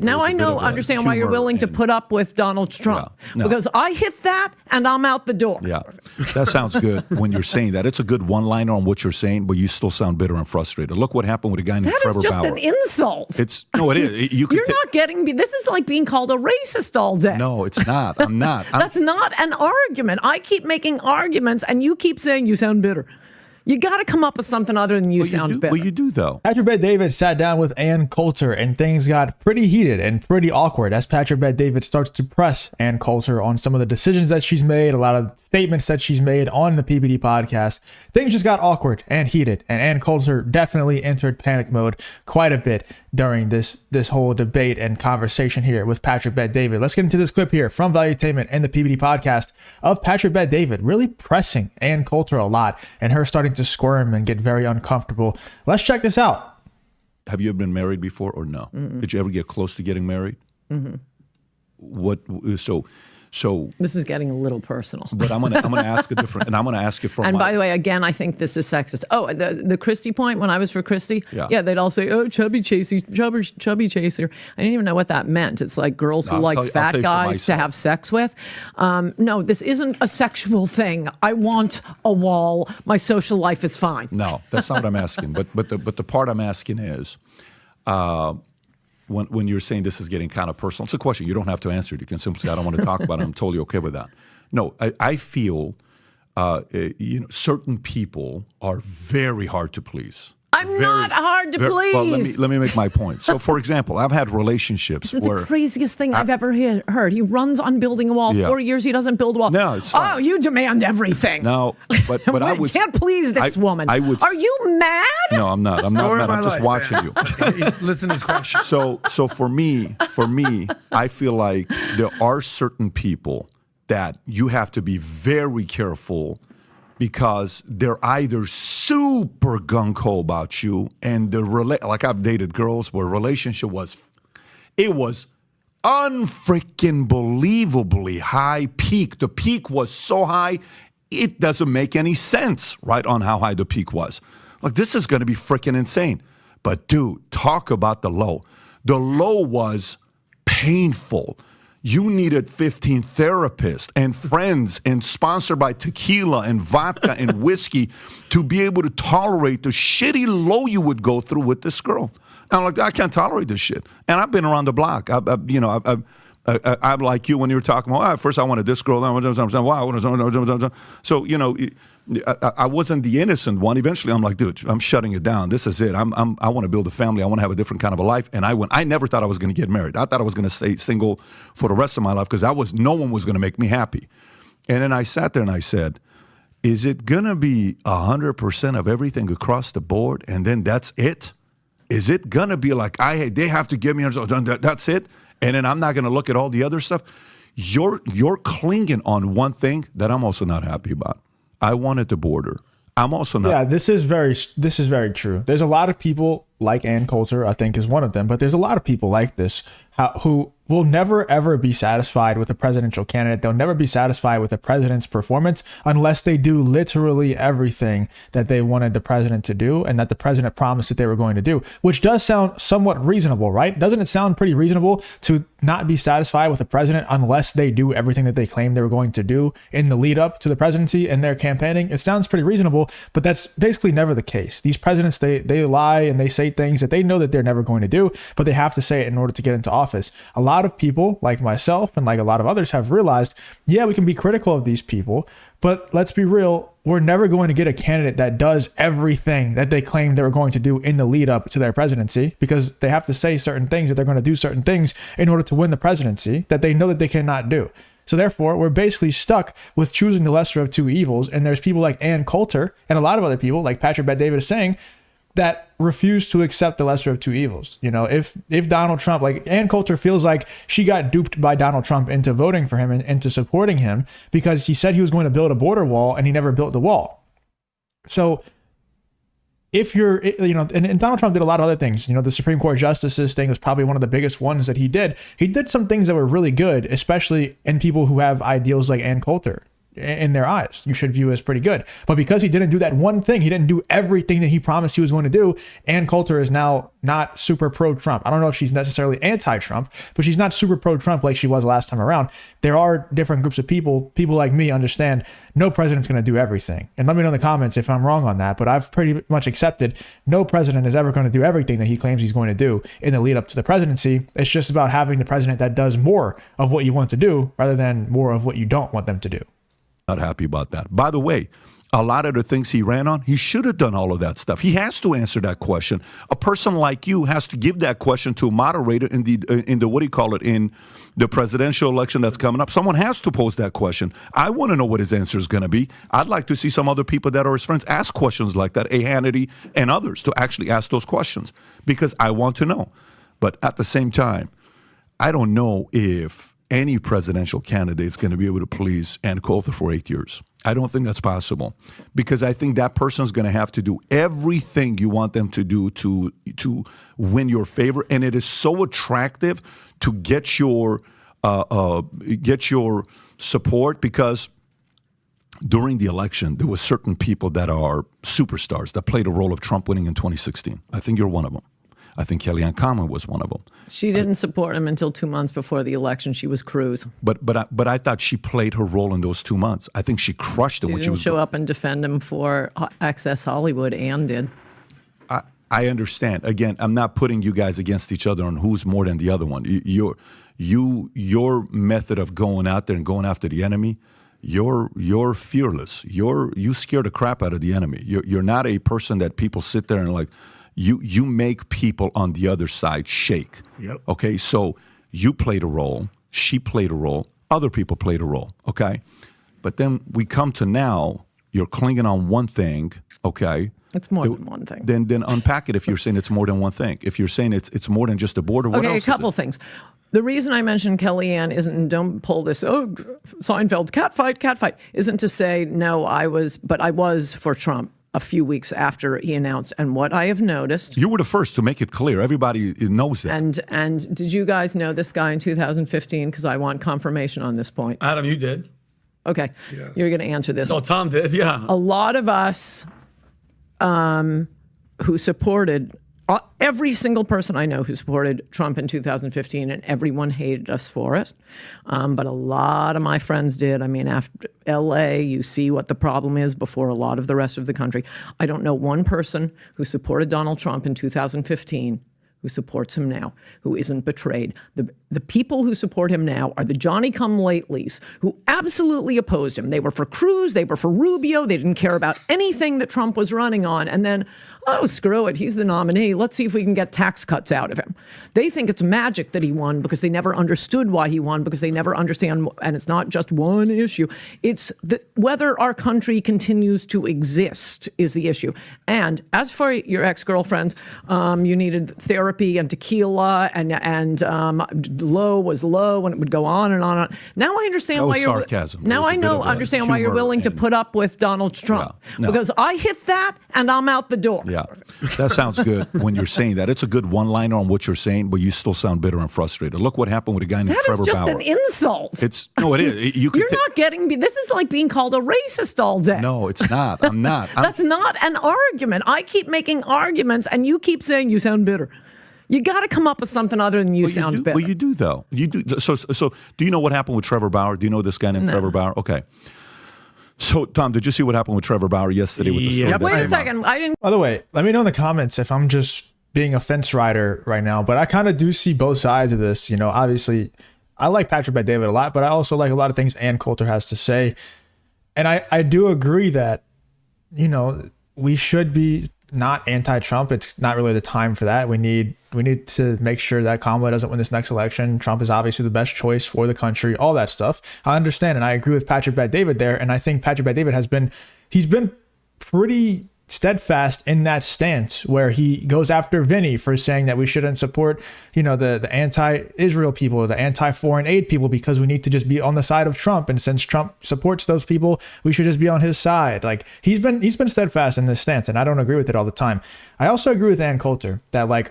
Now I understand why you're willing to put up with Donald Trump. Because I hit that and I'm out the door. Yeah, that sounds good when you're saying that. It's a good one-liner on what you're saying, but you still sound bitter and frustrated. Look what happened with a guy named Trevor Bauer. That is just an insult. No, it is. You're not getting me. This is like being called a racist all day. No, it's not. I'm not. That's not an argument. I keep making arguments and you keep saying you sound bitter. You got to come up with something other than you sound bitter. Well, you do, though. Patrick Bet-David sat down with Anne Coulter, and things got pretty heated and pretty awkward as Patrick Bet-David starts to press Anne Coulter on some of the decisions that she's made, a lot of statements that she's made on the PBD podcast. Things just got awkward and heated, and Anne Coulter definitely entered panic mode quite a bit during this whole debate and conversation here with Patrick Bet-David. Let's get into this clip here from Valuetainment and the PBD podcast of Patrick Bet-David really pressing Anne Coulter a lot and her starting to squirm and get very uncomfortable. Let's check this out. Have you ever been married before or no? Mm-mm. Did you ever get close to getting married? Mm-hmm. So this is getting a little personal. But I'm gonna ask a different, and I'm gonna ask you from. And by the way, again, I think this is sexist. Oh, the Christie point when I was for Christie, yeah, they'd all say, "Oh, chubby chaser." I didn't even know what that meant. It's like girls who like fat guys to have sex with. No, this isn't a sexual thing. I want a wall. My social life is fine. No, that's not what I'm asking. But the part I'm asking is. When you're saying this is getting kind of personal, it's a question. You don't have to answer it. You can simply say, I don't want to talk about it. I'm totally okay with that. No, I feel certain people are very hard to please. I'm not hard to please. Well, let me make my point. So, for example, I've had relationships where... This is the craziest thing I've ever heard. He runs on building a wall. Yeah. 4 years he doesn't build a wall. No, it's fine. Oh, you demand everything. No, but I would... can't please this woman. Are you mad? No, I'm not. I'm not mad. I'm just watching you. Listen to this question. So for me, I feel like there are certain people that you have to be very careful because they're either super gung-ho about you and like I've dated girls where relationship was unfreaking believably high peak. The peak was so high, it doesn't make any sense, right, on how high the peak was. Like, this is going to be freaking insane. But dude, talk about the low. The low was painful. You needed 15 therapists and friends and sponsored by tequila and vodka and whiskey to be able to tolerate the shitty low you would go through with this girl. And I'm like, I can't tolerate this shit. And I've been around the block. I'm like you when you were talking about, first I wanted this girl, then wow. So, I wasn't the innocent one. Eventually, I'm like, dude, I'm shutting it down. This is it. I want to build a family. I want to have a different kind of a life. And I never thought I was going to get married. I thought I was going to stay single for the rest of my life because no one was going to make me happy. And then I sat there and I said, is it going to be 100% of everything across the board? And then that's it? Is it going to be like, they have to give me, that's it? And then I'm not going to look at all the other stuff? You're clinging on one thing that I'm also not happy about. I wanted the border. I'm also not. Yeah, this is very true. There's a lot of people like Anne Coulter, I think is one of them, but there's a lot of people like this who will never, ever be satisfied with a presidential candidate. They'll never be satisfied with the president's performance unless they do literally everything that they wanted the president to do and that the president promised that they were going to do, which does sound somewhat reasonable, right? Doesn't it sound pretty reasonable to not be satisfied with the president unless they do everything that they claimed they were going to do in the lead up to the presidency and their campaigning? It sounds pretty reasonable, but that's basically never the case. These presidents, they lie and they say things that they know that they're never going to do, but they have to say it in order to get into office. A lot of people like myself and like a lot of others have realized, yeah, we can be critical of these people, but let's be real. We're never going to get a candidate that does everything that they claim they were going to do in the lead up to their presidency, because they have to say certain things that they're going to do certain things in order to win the presidency that they know that they cannot do. So therefore, we're basically stuck with choosing the lesser of two evils. And there's people like Anne Coulter and a lot of other people like Patrick Bet-David is saying that refuse to accept the lesser of two evils. If Donald Trump, like Anne Coulter feels like she got duped by Donald Trump into voting for him and into supporting him because he said he was going to build a border wall and he never built the wall. So if you're, and Donald Trump did a lot of other things. The Supreme Court justices thing was probably one of the biggest ones that he did. He did some things that were really good, especially in people who have ideals like Anne Coulter. in their eyes. You should view as pretty good. But because he didn't do that one thing, he didn't do everything that he promised he was going to do. Anne Coulter is now not super pro-Trump. I don't know if she's necessarily anti-Trump, but she's not super pro-Trump like she was last time around. There are different groups of people like me understand no president's going to do everything. And let me know in the comments if I'm wrong on that, but I've pretty much accepted no president is ever going to do everything that he claims he's going to do in the lead up to the presidency. It's just about having the president that does more of what you want to do rather than more of what you don't want them to do. Not happy about that. By the way, a lot of the things he ran on, he should have done all of that stuff. He has to answer that question. A person like you has to give that question to a moderator in the what do you call it, in the presidential election that's coming up. Someone has to pose that question. I want to know what his answer is going to be. I'd like to see some other people that are his friends ask questions like that, A. Hannity and others, to actually ask those questions because I want to know. But at the same time, I don't know if any presidential candidate is going to be able to please Anne Coulter for 8 years. I don't think that's possible because I think that person is going to have to do everything you want them to do to win your favor, and it is so attractive to get your support because during the election there were certain people that are superstars that played a role of Trump winning in 2016. I think you're one of them. I think Kellyanne Conway was one of them. She didn't support him until 2 months before the election. She was Cruz. But I thought she played her role in those 2 months. I think she crushed it when she was. She didn't show up and defend him for Access Hollywood. Anne did. I understand. Again, I'm not putting you guys against each other on who's more than the other one. Your method of going out there and going after the enemy, you're fearless. You scare the crap out of the enemy. You're not a person that people sit there and like. You make people on the other side shake. Yep. Okay, so you played a role, she played a role, other people played a role, okay? But then we come to now, you're clinging on one thing, okay? It's more than one thing. Then unpack it if you're saying it's more than one thing. If you're saying it's more than just a border, what else a couple things. The reason I mentioned Kellyanne isn't, and don't pull this, Seinfeld, catfight, isn't to say, no, I was for Trump a few weeks after he announced. And what I have noticed... You were the first to make it clear. Everybody knows that. And did you guys know this guy in 2015? Because I want confirmation on this point. Adam, you did. Okay. Yeah. You're going to answer this. No, Tom did, yeah. A lot of us who supported... Every single person I know who supported Trump in 2015, and everyone hated us for it. But a lot of my friends did. I mean, after LA, you see what the problem is before a lot of the rest of the country. I don't know one person who supported Donald Trump in 2015 who supports him now, who isn't betrayed. The people who support him now are the Johnny-come-latelys who absolutely opposed him. They were for Cruz, they were for Rubio, they didn't care about anything that Trump was running on. And then, oh, screw it, he's the nominee. Let's see if we can get tax cuts out of him. They think it's magic that he won because they never understood why he won, because they never understand, and it's not just one issue. It's whether our country continues to exist is the issue. And as for your ex-girlfriend, you needed therapy and tequila and low was low, and it would go on and on and on. Now I understand why you're sarcasm. Now I understand why you're willing to put up with Donald Trump, because I hit that and I'm out the door. Yeah, that sounds good when you're saying that. It's a good one-liner on what you're saying, but you still sound bitter and frustrated. Look what happened with a guy named Trevor Bauer. That is just an insult. It is. You're not getting me. This is like being called a racist all day. No, it's not. I'm not. That's not an argument. I keep making arguments, and you keep saying you sound bitter. You got to come up with something other than you sound bitter. Well, you do, though. You do. So do you know what happened with Trevor Bauer? Do you know this guy named Trevor Bauer? Okay. So, Tom, did you see what happened with Trevor Bauer yesterday with the story? Yeah, wait a second. I didn't. By the way, let me know in the comments if I'm just being a fence rider right now, but I kind of do see both sides of this. You know, obviously, I like Patrick Bet-David a lot, but I also like a lot of things Anne Coulter has to say. And I do agree that, you know, we should be not anti-Trump. It's not really the time for that. We need to make sure that Kamala doesn't win this next election. Trump is obviously the best choice for the country, all that stuff. I understand, and I agree with Patrick Bet-David there, and I think Patrick Bet-David he's been pretty steadfast in that stance where he goes after Vinny for saying that we shouldn't support, you know, the anti-Israel people, the anti-foreign aid people, because we need to just be on the side of Trump. And since Trump supports those people, we should just be on his side. Like he's been steadfast in this stance, and I don't agree with it all the time. I also agree with Anne Coulter that like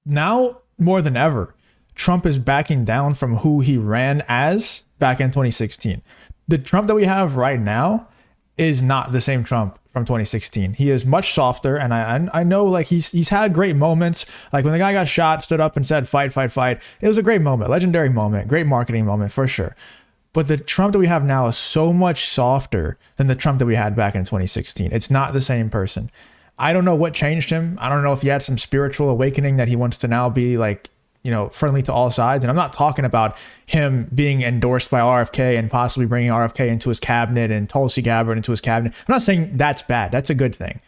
now more than ever, Trump is backing down from who he ran as back in 2016. the Trump that we have right now is not the same Trump from 2016. He is much softer, and I know like he's had great moments. Like when the guy got shot, stood up and said, "Fight, fight, fight." It was a great moment, legendary moment, great marketing moment for sure. But the Trump that we have now is so much softer than the Trump that we had back in 2016. It's not the same person. I don't know what changed him. I don't know if he had some spiritual awakening that he wants to now be like, friendly to all sides. And I'm not talking about him being endorsed by RFK and possibly bringing RFK into his cabinet and Tulsi Gabbard into his cabinet. I'm not saying that's bad. That's a good thing.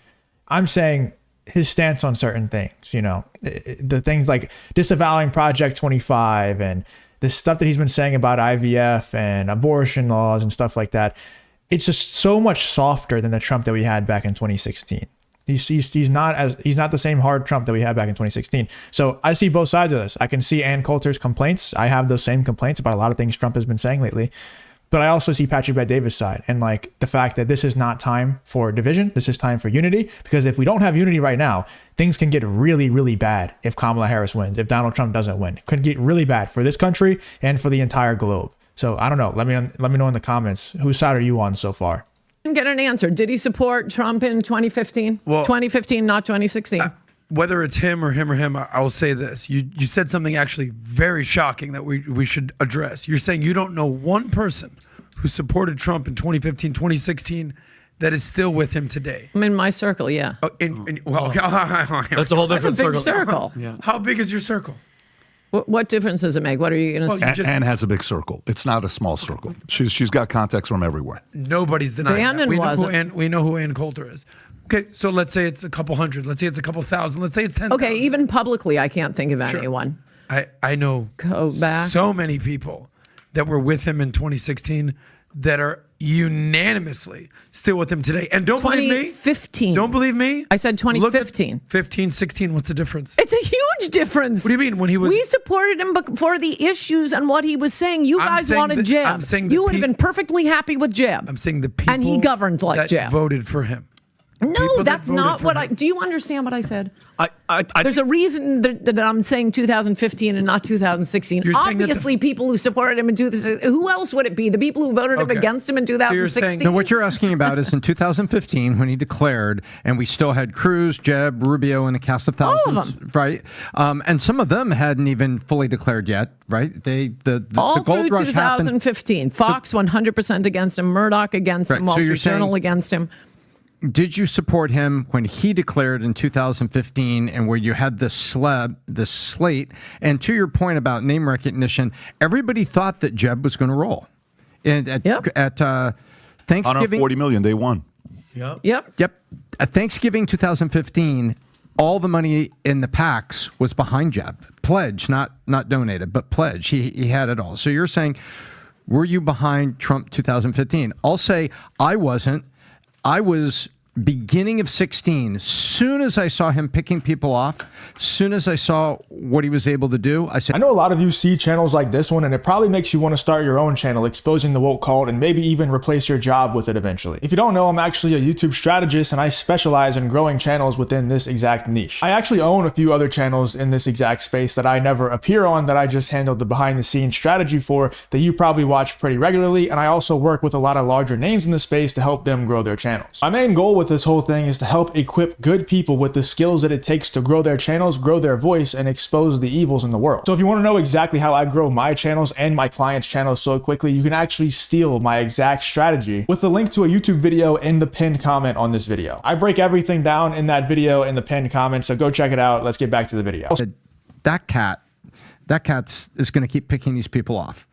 I'm saying his stance on certain things, the things like disavowing Project 25 and the stuff that he's been saying about IVF and abortion laws and stuff like that. It's just so much softer than the Trump that we had back in 2016. He's not the same hard Trump that we had back in 2016. So I see both sides of this. I can see Anne Coulter's complaints. I have those same complaints about a lot of things Trump has been saying lately. But I also see Patrick Bet-David's side and like the fact that this is not time for division. This is time for unity, because if we don't have unity right now, things can get really, really bad if Kamala Harris wins, if Donald Trump doesn't win. It could get really bad for this country and for the entire globe. So I don't know. Let me know in the comments. Whose side are you on so far? Didn't get an answer. Did he support Trump in 2015? Well, 2015, not 2016. Whether it's him or him, I will say this. You said something actually very shocking that we should address. You're saying you don't know one person who supported Trump in 2015, 2016 that is still with him today. I'm in my circle, yeah. That's a whole different circle. Yeah. How big is your circle? What difference does it make? What are you going to say? Anne has a big circle. It's not a small circle. She's got contacts from everywhere. Nobody's denying that. We know who Anne Coulter is. Okay, so let's say it's a couple hundred. Let's say it's a couple thousand. Let's say it's 10,000. Okay, even publicly, I can't think of anyone. I know so many people that were with him in 2016 that are unanimously still with him today. And don't believe me. 2015. Don't believe me. I said 2015. 15, 16, what's the difference? It's a huge difference. What do you mean? When he was... We supported him for the issues and what he was saying. You guys wanted Jeb. You would have been perfectly happy with Jeb. I'm saying the people and he governed like that Jeb. Voted for him. No, that's not what I... Do you understand what I said? There's a reason that I'm saying 2015 and not 2016. Obviously, people who supported him in 2016... Who else would it be? The people who voted him against him in 2016? No, what you're asking about is in 2015 when he declared, and we still had Cruz, Jeb, Rubio, and a cast of thousands. All of them. Right? And some of them hadn't even fully declared yet, right? The gold through rush 2015. Happened. Fox 100% against him. Murdoch against him. Wall Street Journal against him. Did you support him when he declared in 2015 and where you had this slate? And to your point about name recognition, everybody thought that Jeb was going to roll. And at Thanksgiving... 140 million, they won. Yep. At Thanksgiving 2015, all the money in the PACs was behind Jeb. Pledge, not donated, but pledge. He had it all. So you're saying, were you behind Trump 2015? I'll say I wasn't. I was beginning of 16. Soon as I saw him picking people off, soon as I saw what he was able to do, I said, I know a lot of you see channels like this one, and it probably makes you want to start your own channel exposing the woke cult and maybe even replace your job with it eventually. If you don't know, I'm actually a YouTube strategist and I specialize in growing channels within this exact niche. I actually own a few other channels in this exact space that I never appear on, that I just handled the behind the scenes strategy for, that you probably watch pretty regularly. And I also work with a lot of larger names in the space to help them grow their channels. My main goal with this whole thing is to help equip good people with the skills that it takes to grow their channels, grow their voice, and expose the evils in the world. So if you want to know exactly how I grow my channels and my clients' channels so quickly, you can actually steal my exact strategy with the link to a YouTube video in the pinned comment on this video. I break everything down in that video in the pinned comment, so go check it out. Let's get back to the video. That cat's is going to keep picking these people off.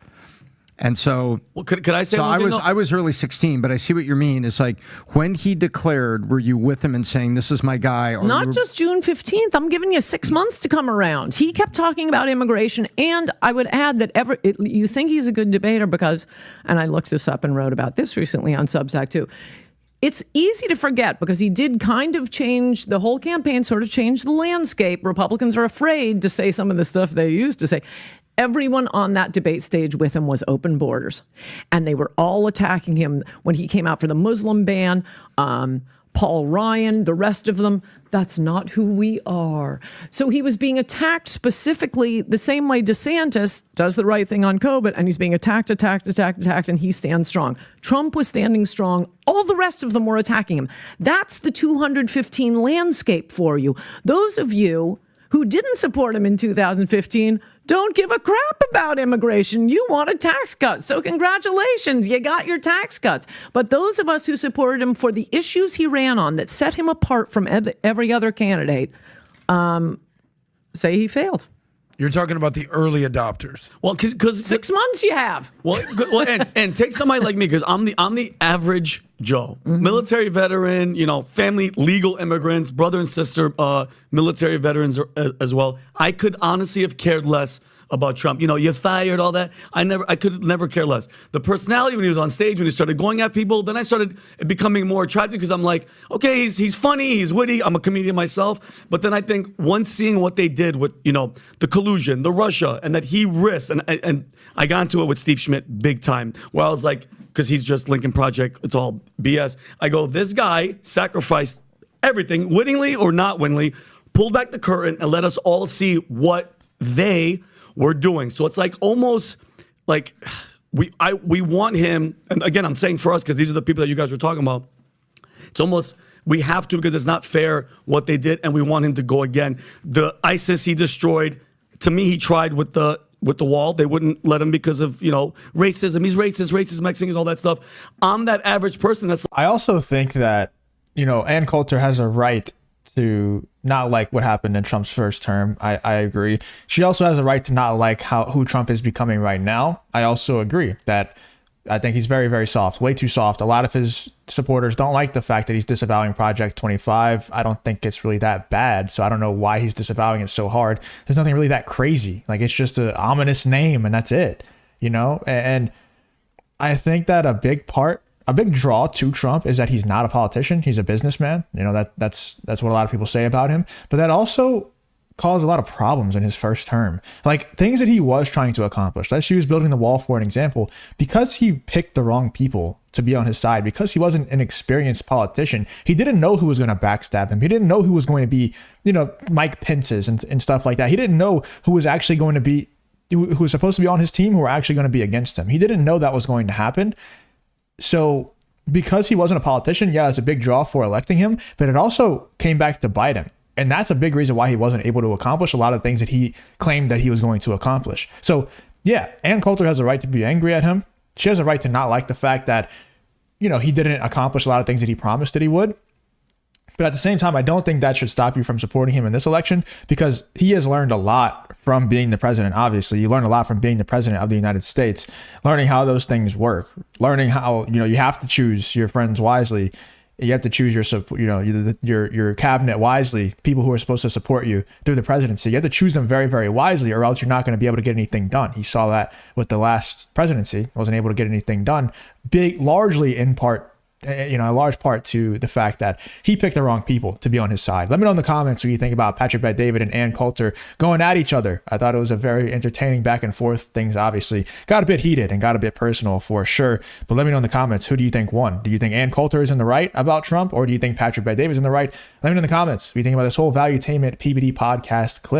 And so, could I say? So I was early 16, but I see what you mean. It's like when he declared, were you with him and saying, "This is my guy"? Or not just June 15th. I'm giving you 6 months to come around. He kept talking about immigration, and I would add that you think he's a good debater because, and I looked this up and wrote about this recently on Substack too. It's easy to forget because he did kind of change the whole campaign, sort of changed the landscape. Republicans are afraid to say some of the stuff they used to say. Everyone on that debate stage with him was open borders, and they were all attacking him when he came out for the Muslim ban. Paul Ryan, the rest of them. That's not who we are. So he was being attacked specifically the same way DeSantis does the right thing on COVID, and he's being attacked, and he stands strong. Trump was standing strong. All the rest of them were attacking him. That's the 215 landscape for you. Those of you who didn't support him in 2015 don't give a crap about immigration. You want a tax cut. So congratulations, you got your tax cuts. But those of us who supported him for the issues he ran on that set him apart from every other candidate say he failed. You're talking about the early adopters. Well, because 6 months you have. Well, and take somebody like me, because I'm the average Joe, military veteran, family, legal immigrants, brother and sister, military veterans as well. I could honestly have cared less about Trump. You're fired, all that. I could never care less. The personality when he was on stage, when he started going at people, then I started becoming more attracted because I'm like, okay, he's funny, he's witty. I'm a comedian myself. But then I think once seeing what they did with, the collusion, the Russia, and that he risked, and I got into it with Steve Schmidt big time, where I was like, because he's just Lincoln Project, it's all BS. I go, this guy sacrificed everything, wittingly or not wittingly, pulled back the curtain and let us all see what they were doing. So it's like almost like we want him, and again, I'm saying for us because these are the people that you guys were talking about. It's almost we have to, because it's not fair what they did, and we want him to go again. The ISIS he destroyed. To me, he tried with the wall. They wouldn't let him because of racism. He's racist, Mexicans, all that stuff. I'm that average person that's. I also think that Ann Coulter has a right to not like what happened in Trump's first term. I agree. She also has a right to not like who Trump is becoming right now. I also agree that I think he's very, very soft, way too soft. A lot of his supporters don't like the fact that he's disavowing Project 25. I don't think it's really that bad. So I don't know why he's disavowing it so hard. There's nothing really that crazy. Like, it's just an ominous name and that's it, And I think that a big draw to Trump is that he's not a politician. He's a businessman. That's what a lot of people say about him. But that also caused a lot of problems in his first term. Like, things that he was trying to accomplish. Let's use building the wall for an example. Because he picked the wrong people to be on his side, because he wasn't an experienced politician, he didn't know who was going to backstab him. He didn't know who was going to be, Mike Pence's and stuff like that. He didn't know who was actually going to be, who was supposed to be on his team, who were actually going to be against him. He didn't know that was going to happen. So because he wasn't a politician, yeah, it's a big draw for electing him, but it also came back to bite him. And that's a big reason why he wasn't able to accomplish a lot of things that he claimed that he was going to accomplish. So yeah, Ann Coulter has a right to be angry at him. She has a right to not like the fact that, he didn't accomplish a lot of things that he promised that he would. But at the same time, I don't think that should stop you from supporting him in this election, because he has learned a lot from being the president. Obviously, you learn a lot from being the president of the United States, learning how those things work, learning how, you have to choose your friends wisely. You have to choose your cabinet wisely, people who are supposed to support you through the presidency. You have to choose them very, very wisely, or else you're not going to be able to get anything done. He saw that with the last presidency, wasn't able to get anything done, largely in part, a large part to the fact that he picked the wrong people to be on his side. Let me know in the comments what you think about Patrick Bet-David and Ann Coulter going at each other. I thought it was a very entertaining back and forth. Things obviously got a bit heated and got a bit personal for sure. But let me know in the comments, who do you think won? Do you think Ann Coulter is in the right about Trump, or do you think Patrick Bet-David is in the right? Let me know in the comments what you think about this whole Valuetainment PBD podcast clip.